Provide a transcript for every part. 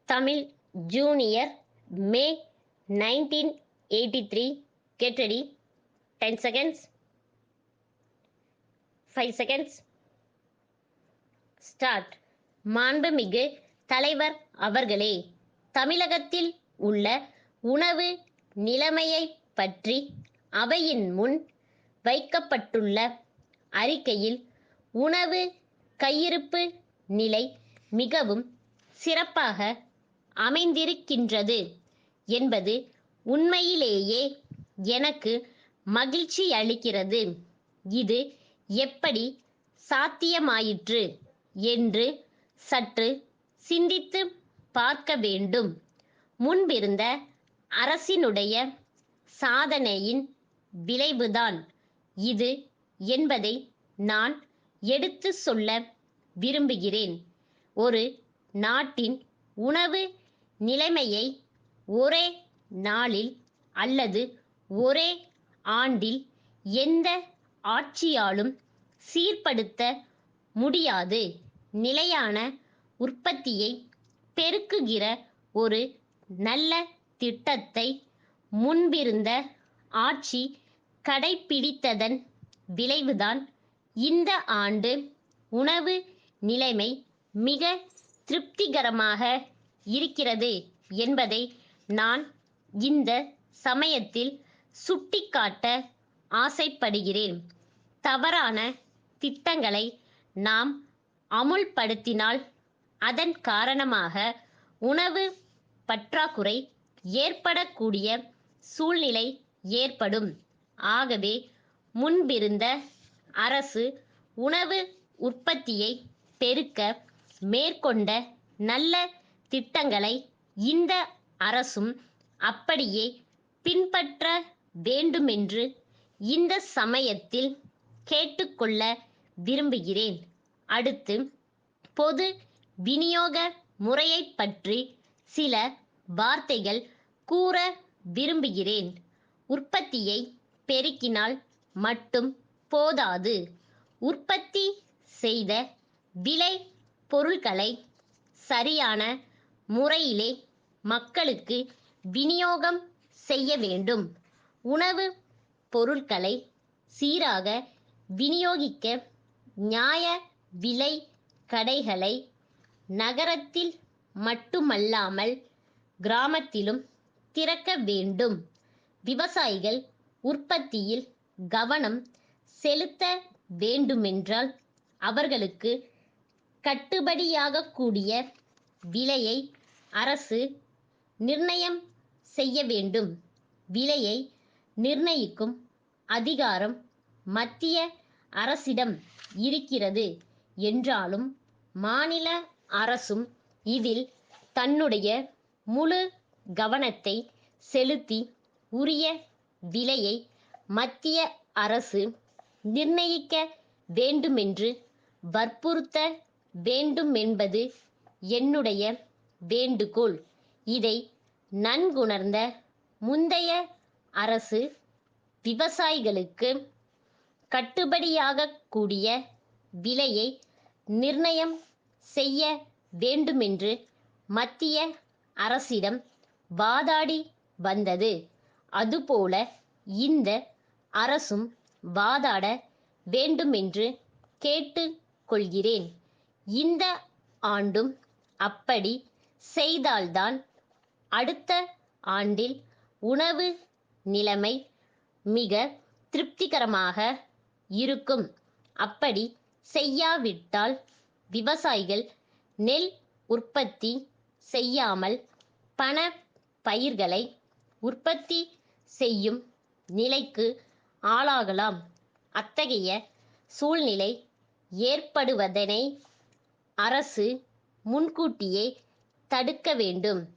Tamil Junior, May 1983. Get ready. 10 seconds. 5 seconds. Start. மாண்புமிகு தலைவர் அவர்களே, தமிழகத்தில் உள்ள உணவு நிலைமையைப் பற்றி அவையின் முன் வைக்கப்பட்டுள்ள அறிக்கையில் உணவு கையிருப்பு நிலை மிகவும் சிறப்பாக அமைந்திருக்கின்றது என்பது உண்மையிலேயே எனக்கு மகிழ்ச்சி அளிக்கிறது. இது எப்படி சாத்தியமாயிற்று என்று சற்று சிந்தித்து பார்க்க வேண்டும். முன்பிருந்த அரசினுடைய சாதனையின் விளைவுதான் இது என்பதை நான் எடுத்து சொல்ல விரும்புகிறேன். ஒரு நாட்டின் உணவு நிலைமையை ஒரே நாளில் அல்லது ஒரே ஆண்டில் எந்த ஆட்சியாலும் சீர்படுத்த முடியாது. நிலையான உற்பத்தியை பெருக்குகிற ஒரு நல்ல திட்டத்தை முன்பிருந்த ஆட்சி கடைப்பிடித்ததன் விளைவுதான் இந்த ஆண்டு உணவு நிலைமை மிக திருப்திகரமாக இருக்கிறது என்பதை நான் இந்த சமயத்தில் சுட்டிக்காட்ட ஆசைப்படுகிறேன். தவறான திட்டங்களை நாம் அமுல்படுத்தினால் அதன் காரணமாக உணவு பற்றாக்குறை ஏற்படக்கூடிய சூழ்நிலை ஏற்படும். ஆகவே முன்பிருந்த அரசு உணவு உற்பத்தியை பெருக்க மேற்கொண்ட நல்ல திட்டங்களை இந்த அரசும் அப்படியே பின்பற்ற வேண்டுமென்று இந்த சமயத்தில் கேட்டுக்கொள்ள விரும்புகிறேன். அடுத்து, பொது விநியோக முறையைப் பற்றி சில வார்த்தைகள் கூற விரும்புகிறேன். உற்பத்தியை பெருக்கினால் மட்டும் போதாது. உற்பத்தி செய்த விளை பொருட்களை சரியான முறையிலே மக்களுக்கு விநியோகம் செய்ய வேண்டும். உணவு பொருட்களை சீராக விநியோகிக்க நியாய விலை கடைகளை நகரத்தில் மட்டுமல்லாமல் கிராமத்திலும் திறக்க வேண்டும். விவசாயிகள் உற்பத்தியில் கவனம் செலுத்த வேண்டுமென்றால் அவர்களுக்கு கட்டுப்படியாகக்கூடிய விலையை அரசு நிர்ணயம் செய்ய வேண்டும். விலையை நிர்ணயிக்கும் அதிகாரம் மத்திய அரசிடம் இருக்கிறது என்றாலும் மாநில அரசும் இதில் தன்னுடைய முழு கவனத்தை செலுத்தி உரிய விலையை மத்திய அரசு நிர்ணயிக்க வேண்டுமென்று வற்புறுத்த வேண்டுமென்பது என்னுடைய வேண்டுகோள். இதை நன்குணர்ந்த முந்தைய அரசு விவசாயிகளுக்கு கட்டுப்படியாகக்கூடிய விலையை நிர்ணயம் செய்ய வேண்டுமென்று மத்திய அரசிடம் வாதாடி வந்தது. அதுபோல இந்த அரசும் வாதாட வேண்டுமென்று கேட்டு கொள்கிறேன். இந்த ஆண்டும் அப்படி செய்தால்தான் அடுத்த ஆண்டில் உணவு நிலைமை மிக திருப்திகரமாக இருக்கும். அப்படி செய்யாவிட்டால் விவசாயிகள் நெல் உற்பத்தி செய்யாமல் பண பயிர்களை உற்பத்தி செய்யும் நிலைக்கு ஆளாகலாம். அத்தகைய சூழ்நிலை ஏற்படுவதனை அரசு முன்கூட்டியே தடுக்க வேண்டும்.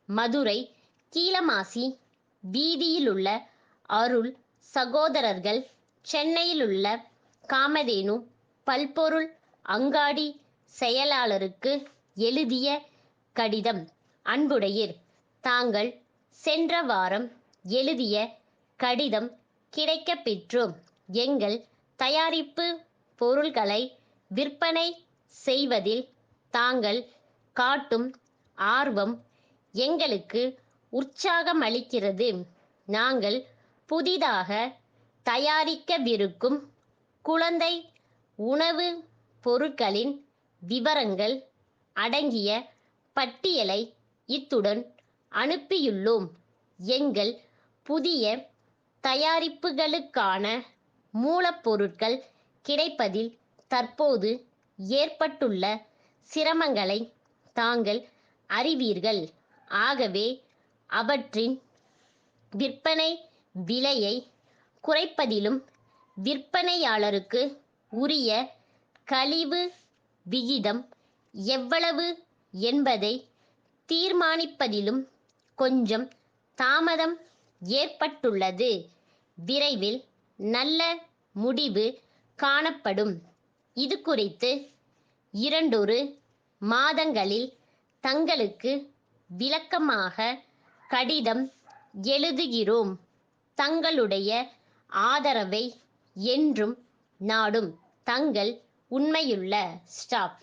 மதுரை கீழமாசி வீதியிலுள்ள அருள் சகோதரர்கள் சென்னையிலுள்ள காமதேனு பல்பொருள் அங்காடி செயலாளருக்கு எழுதிய கடிதம். அன்புடையீர், தாங்கள் சென்ற வாரம் எழுதிய கடிதம் கிடைக்கப் பெற்றோம். எங்கள் தயாரிப்பு பொருள்களை விற்பனை செய்வதில் தாங்கள் காட்டும் ஆர்வம் எங்களுக்கு உற்சாகமளிக்கிறது. நாங்கள் புதிதாக தயாரிக்கவிருக்கும் குழந்தை உணவு பொருட்களின் விவரங்கள் அடங்கிய பட்டியலை இத்துடன் அனுப்பியுள்ளோம். எங்கள் புதிய தயாரிப்புகளுக்கான மூலப்பொருட்கள் கிடைப்பதில் தற்போது ஏற்பட்டுள்ள சிரமங்களை தாங்கள் அறிவீர்கள். ஆகவே அவற்றின் விற்பனை விலையை குறைப்பதிலும் விற்பனையாளருக்கு உரிய கழிவு விகிதம் எவ்வளவு என்பதை தீர்மானிப்பதிலும் கொஞ்சம் தாமதம் ஏற்பட்டுள்ளது. விரைவில் நல்ல முடிவு காணப்படும். இது குறித்து 2 மாதங்களில் தங்களுக்கு விளக்கமாக கடிதம் எழுதுகிறோம். தங்களுடைய ஆதரவை என்றும் நாடும். தங்கள் உண்மையுள்ள ஸ்டாப்.